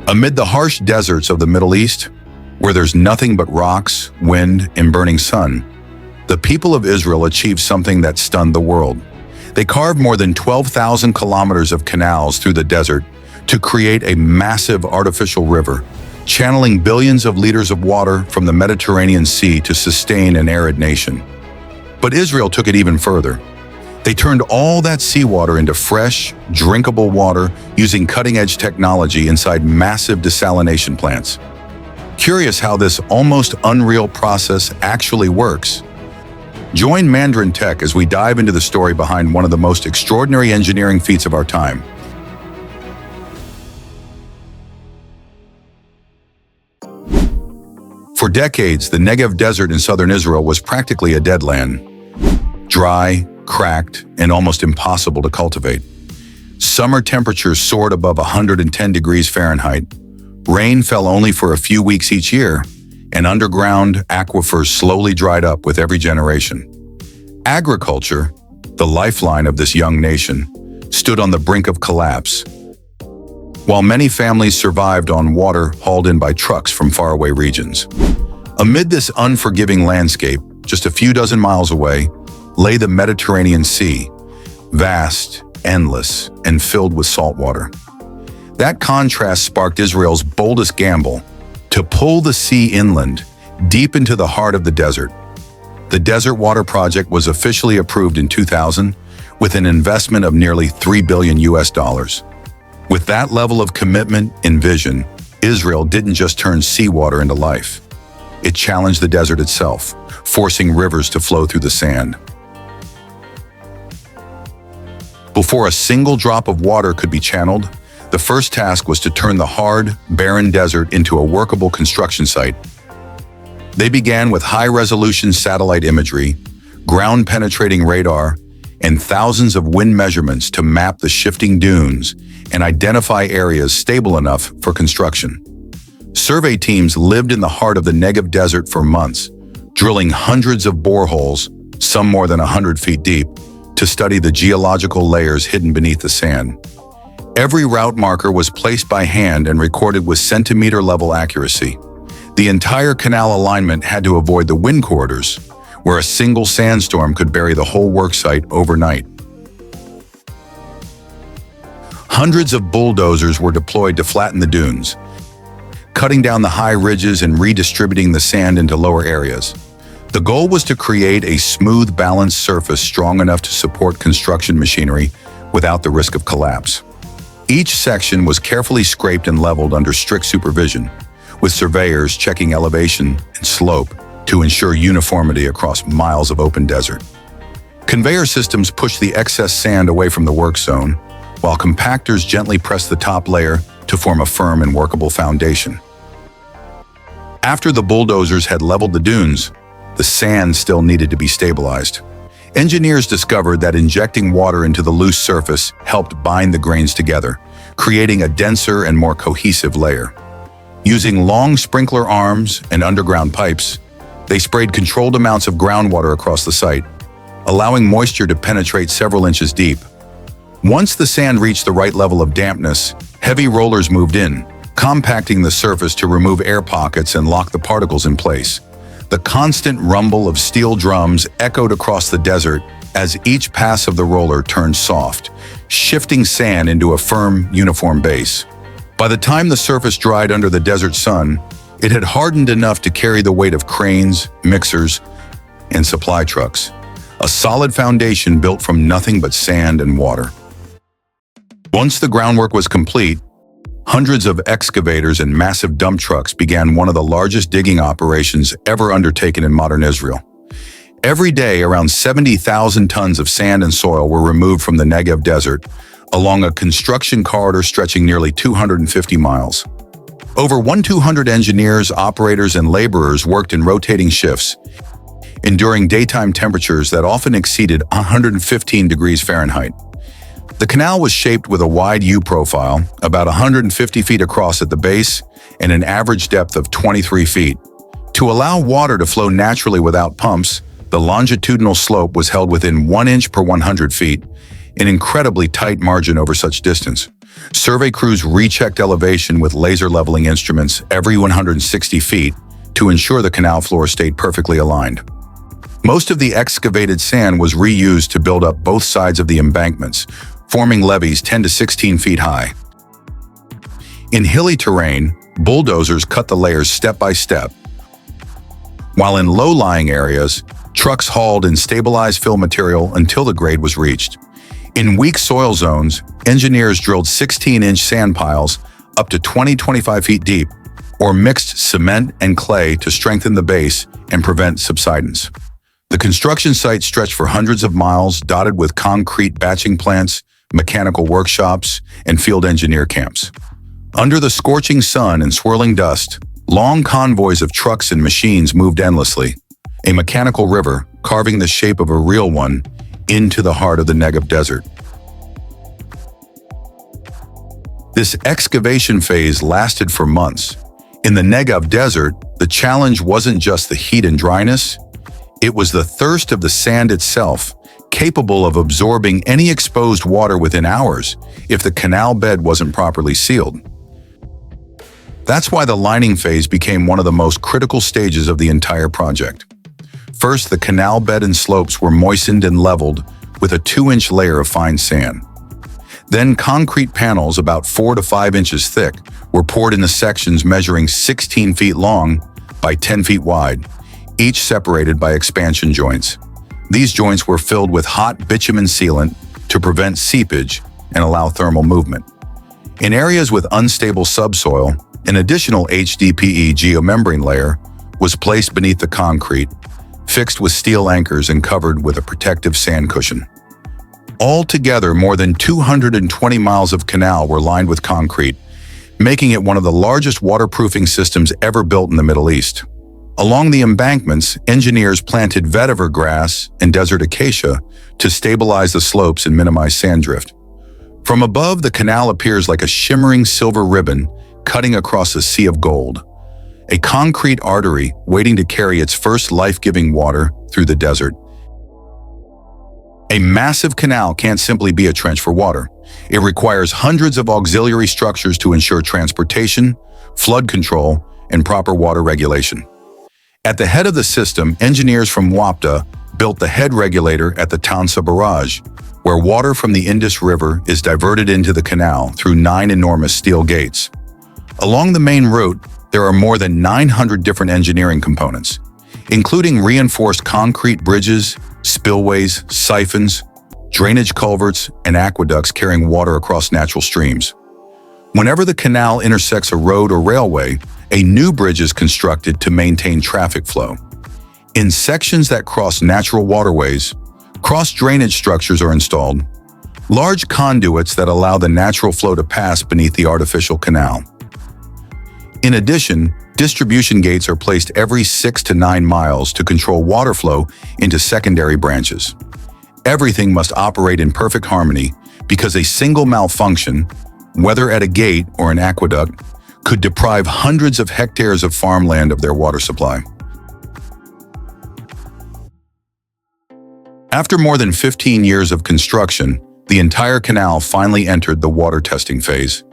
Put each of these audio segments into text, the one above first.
Amid the harsh deserts of the Middle East, where there's nothing but rocks, wind, and burning sun, the people of Israel achieved something that stunned the world. They carved more than 12,000 kilometers of canals through the desert to create a massive artificial river, channeling billions of liters of water from the Mediterranean Sea to sustain an arid nation. But Israel took it even further. They turned all that seawater into fresh, drinkable water using cutting-edge technology inside massive desalination plants. Curious how this almost unreal process actually works? Join Mandarin Tech as we dive into the story behind one of the most extraordinary engineering feats of our time. For decades, the Negev desert in southern Israel was practically a dead land. Dry, cracked, and almost impossible to cultivate. Summer temperatures soared above 110 degrees Fahrenheit. Rain fell only for a few weeks each year, and underground aquifers slowly dried up with every generation. Agriculture, the lifeline of this young nation, stood on the brink of collapse. While many families survived on water hauled in by trucks from faraway regions. Amid this unforgiving landscape, just a few dozen miles away, lay the Mediterranean Sea, vast, endless, and filled with salt water. That contrast sparked Israel's boldest gamble, to pull the sea inland, deep into the heart of the desert. The Desert Water Project was officially approved in 2000, with an investment of nearly $3 billion. With that level of commitment and vision, Israel didn't just turn seawater into life. It challenged the desert itself, forcing rivers to flow through the sand. Before a single drop of water could be channeled, the first task was to turn the hard, barren desert into a workable construction site. They began with high-resolution satellite imagery, ground-penetrating radar, and thousands of wind measurements to map the shifting dunes and identify areas stable enough for construction. Survey teams lived in the heart of the Negev desert for months, drilling hundreds of boreholes, some more than 100 feet deep, to study the geological layers hidden beneath the sand. Every route marker was placed by hand and recorded with centimeter-level accuracy. The entire canal alignment had to avoid the wind corridors, where a single sandstorm could bury the whole worksite overnight. Hundreds of bulldozers were deployed to flatten the dunes, cutting down the high ridges and redistributing the sand into lower areas. The goal was to create a smooth, balanced surface strong enough to support construction machinery without the risk of collapse. Each section was carefully scraped and leveled under strict supervision, with surveyors checking elevation and slope to ensure uniformity across miles of open desert. Conveyor systems pushed the excess sand away from the work zone, while compactors gently pressed the top layer to form a firm and workable foundation. After the bulldozers had leveled the dunes, the sand still needed to be stabilized. Engineers discovered that injecting water into the loose surface helped bind the grains together, creating a denser and more cohesive layer. Using long sprinkler arms and underground pipes, they sprayed controlled amounts of groundwater across the site, allowing moisture to penetrate several inches deep. Once the sand reached the right level of dampness, heavy rollers moved in, compacting the surface to remove air pockets and lock the particles in place. The constant rumble of steel drums echoed across the desert as each pass of the roller turned soft, shifting sand into a firm, uniform base. By the time the surface dried under the desert sun, it had hardened enough to carry the weight of cranes, mixers, and supply trucks. A solid foundation built from nothing but sand and water. Once the groundwork was complete, hundreds of excavators and massive dump trucks began one of the largest digging operations ever undertaken in modern Israel. Every day, around 70,000 tons of sand and soil were removed from the Negev desert, along a construction corridor stretching nearly 250 miles. Over 1,200 engineers, operators, and laborers worked in rotating shifts, enduring daytime temperatures that often exceeded 115 degrees Fahrenheit. The canal was shaped with a wide U-profile, about 150 feet across at the base and an average depth of 23 feet. To allow water to flow naturally without pumps, the longitudinal slope was held within 1 inch per 100 feet, an incredibly tight margin over such distance. Survey crews rechecked elevation with laser leveling instruments every 160 feet to ensure the canal floor stayed perfectly aligned. Most of the excavated sand was reused to build up both sides of the embankments, forming levees 10 to 16 feet high. In hilly terrain, bulldozers cut the layers step by step, while in low-lying areas, trucks hauled and stabilized fill material until the grade was reached. In weak soil zones, engineers drilled 16-inch sand piles up to 20-25 feet deep, or mixed cement and clay to strengthen the base and prevent subsidence. The construction site stretched for hundreds of miles, dotted with concrete batching plants, mechanical workshops, and field engineer camps. Under the scorching sun and swirling dust, long convoys of trucks and machines moved endlessly, a mechanical river carving the shape of a real one into the heart of the Negev desert. This excavation phase lasted for months. In the Negev desert, the challenge wasn't just the heat and dryness, it was the thirst of the sand itself, capable of absorbing any exposed water within hours if the canal bed wasn't properly sealed. That's why the lining phase became one of the most critical stages of the entire project. First, the canal bed and slopes were moistened and leveled with a 2-inch layer of fine sand. Then concrete panels about 4 to 5 inches thick were poured into sections measuring 16 feet long by 10 feet wide, each separated by expansion joints. These joints were filled with hot bitumen sealant to prevent seepage and allow thermal movement. In areas with unstable subsoil, an additional HDPE geomembrane layer was placed beneath the concrete, fixed with steel anchors and covered with a protective sand cushion. Altogether, more than 220 miles of canal were lined with concrete, making it one of the largest waterproofing systems ever built in the Middle East. Along the embankments, engineers planted vetiver grass and desert acacia to stabilize the slopes and minimize sand drift. From above, the canal appears like a shimmering silver ribbon cutting across a sea of gold, a concrete artery waiting to carry its first life-giving water through the desert. A massive canal can't simply be a trench for water. It requires hundreds of auxiliary structures to ensure transportation, flood control, and proper water regulation. At the head of the system, engineers from WAPDA built the head regulator at the Townsa Barrage, where water from the Indus River is diverted into the canal through 9 enormous steel gates. Along the main route, there are more than 900 different engineering components, including reinforced concrete bridges, spillways, siphons, drainage culverts, and aqueducts carrying water across natural streams. Whenever the canal intersects a road or railway, a new bridge is constructed to maintain traffic flow. In sections that cross natural waterways, cross-drainage structures are installed, large conduits that allow the natural flow to pass beneath the artificial canal. In addition, distribution gates are placed every 6 to 9 miles to control water flow into secondary branches. Everything must operate in perfect harmony because a single malfunction, whether at a gate or an aqueduct, could deprive hundreds of hectares of farmland of their water supply. After more than 15 years of construction, the entire canal finally entered the water testing phase.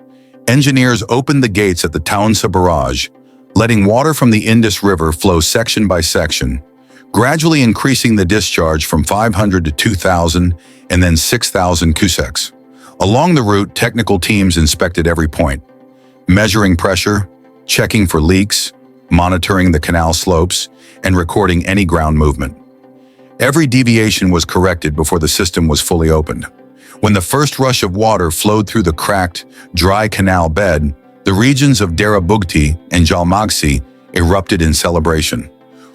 Engineers opened the gates at the Townsa Barrage, letting water from the Indus River flow section by section, gradually increasing the discharge from 500 to 2,000 and then 6,000 cusecs. Along the route, technical teams inspected every point, measuring pressure, checking for leaks, monitoring the canal slopes, and recording any ground movement. Every deviation was corrected before the system was fully opened. When the first rush of water flowed through the cracked, dry canal bed, the regions of Darabugti and Jalmagsi erupted in celebration.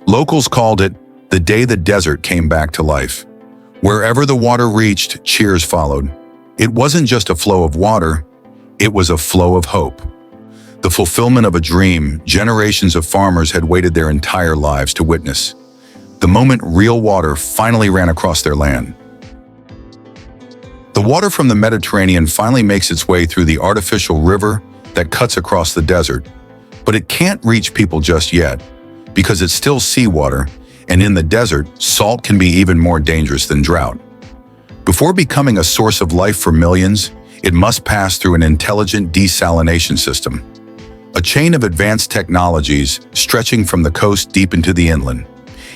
Locals called it the day the desert came back to life. Wherever the water reached, cheers followed. It wasn't just a flow of water, it was a flow of hope. The fulfillment of a dream generations of farmers had waited their entire lives to witness. The moment real water finally ran across their land. The water from the Mediterranean finally makes its way through the artificial river that cuts across the desert, but it can't reach people just yet because it's still seawater, and in the desert, salt can be even more dangerous than drought. Before becoming a source of life for millions, it must pass through an intelligent desalination system, a chain of advanced technologies stretching from the coast deep into the inland.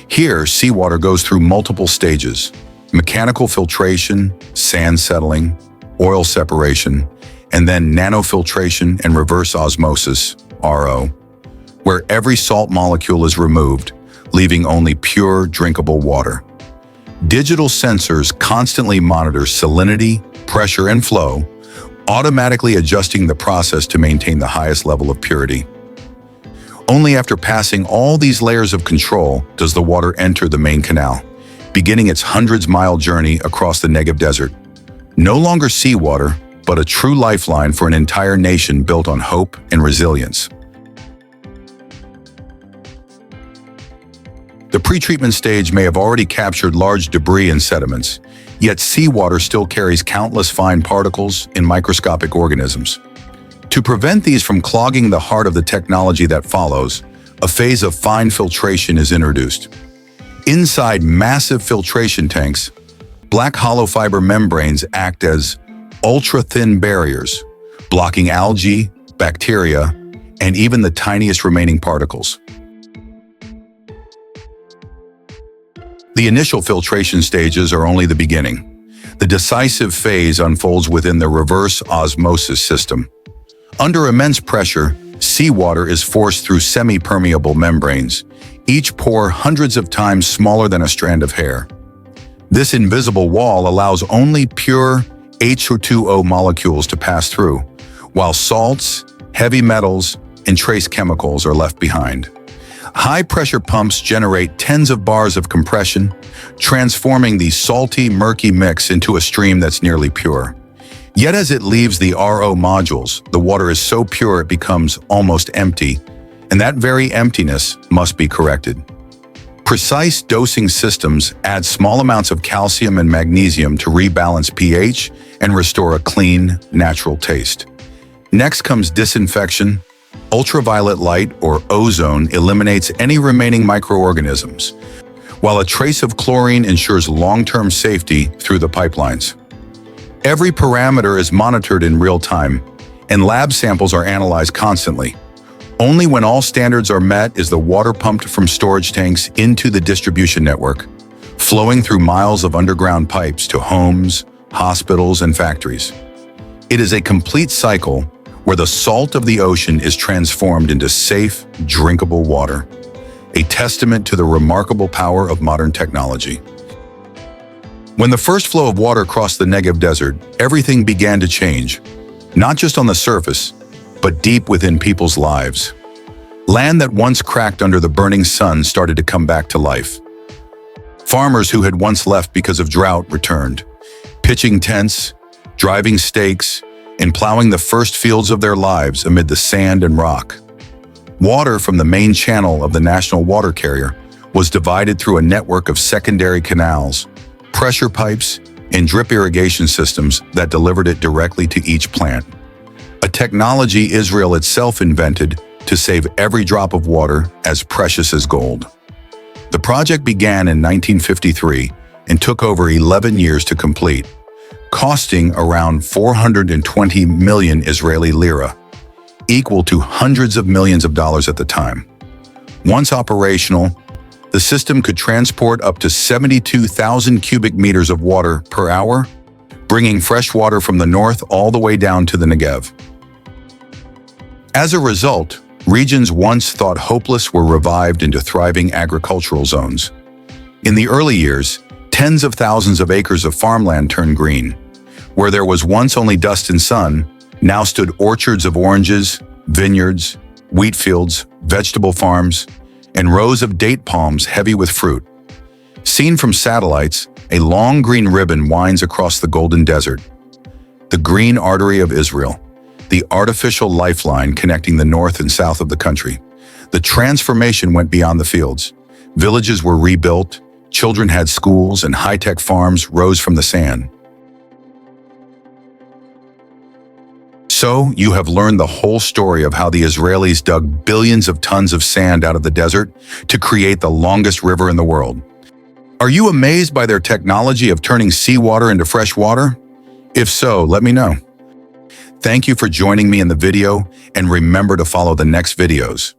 Here, seawater goes through multiple stages: mechanical filtration, sand settling, oil separation, and then nanofiltration and reverse osmosis, RO, where every salt molecule is removed, leaving only pure, drinkable water. Digital sensors constantly monitor salinity, pressure, and flow, automatically adjusting the process to maintain the highest level of purity. Only after passing all these layers of control does the water enter the main canal, beginning its hundreds-mile journey across the Negev desert. No longer seawater, but a true lifeline for an entire nation built on hope and resilience. The pretreatment stage may have already captured large debris and sediments, yet seawater still carries countless fine particles and microscopic organisms. To prevent these from clogging the heart of the technology that follows, a phase of fine filtration is introduced. Inside massive filtration tanks, black hollow fiber membranes act as ultra-thin barriers, blocking algae, bacteria, and even the tiniest remaining particles. The initial filtration stages are only the beginning. The decisive phase unfolds within the reverse osmosis system. Under immense pressure, seawater is forced through semi-permeable membranes, each pore hundreds of times smaller than a strand of hair. This invisible wall allows only pure H2O molecules to pass through, while salts, heavy metals, and trace chemicals are left behind. High-pressure pumps generate tens of bars of compression, transforming the salty, murky mix into a stream that's nearly pure. Yet as it leaves the RO modules, the water is so pure it becomes almost empty, and that very emptiness must be corrected. Precise dosing systems add small amounts of calcium and magnesium to rebalance pH and restore a clean, natural taste. Next comes disinfection. Ultraviolet light, or ozone, eliminates any remaining microorganisms, while a trace of chlorine ensures long-term safety through the pipelines. Every parameter is monitored in real time, and lab samples are analyzed constantly. Only when all standards are met is the water pumped from storage tanks into the distribution network, flowing through miles of underground pipes to homes, hospitals, and factories. It is a complete cycle where the salt of the ocean is transformed into safe, drinkable water, a testament to the remarkable power of modern technology. When the first flow of water crossed the Negev desert, everything began to change, not just on the surface, but deep within people's lives. Land that once cracked under the burning sun started to come back to life. Farmers who had once left because of drought returned, pitching tents, driving stakes, and plowing the first fields of their lives amid the sand and rock. Water from the main channel of the national water carrier was divided through a network of secondary canals, pressure pipes, and drip irrigation systems that delivered it directly to each plant. A technology Israel itself invented to save every drop of water as precious as gold. The project began in 1953 and took over 11 years to complete, costing around 420 million Israeli lira, equal to hundreds of millions of dollars at the time. Once operational, the system could transport up to 72,000 cubic meters of water per hour, bringing fresh water from the north all the way down to the Negev. As a result, regions once thought hopeless were revived into thriving agricultural zones. In the early years, tens of thousands of acres of farmland turned green. Where there was once only dust and sun, now stood orchards of oranges, vineyards, wheat fields, vegetable farms, and rows of date palms heavy with fruit. Seen from satellites, a long green ribbon winds across the golden desert. The green artery of Israel, the artificial lifeline connecting the north and south of the country. The transformation went beyond the fields. Villages were rebuilt, children had schools, and high-tech farms rose from the sand. So, you have learned the whole story of how the Israelis dug billions of tons of sand out of the desert to create the longest river in the world. Are you amazed by their technology of turning seawater into fresh water? If so, let me know. Thank you for joining me in the video, and remember to follow the next videos.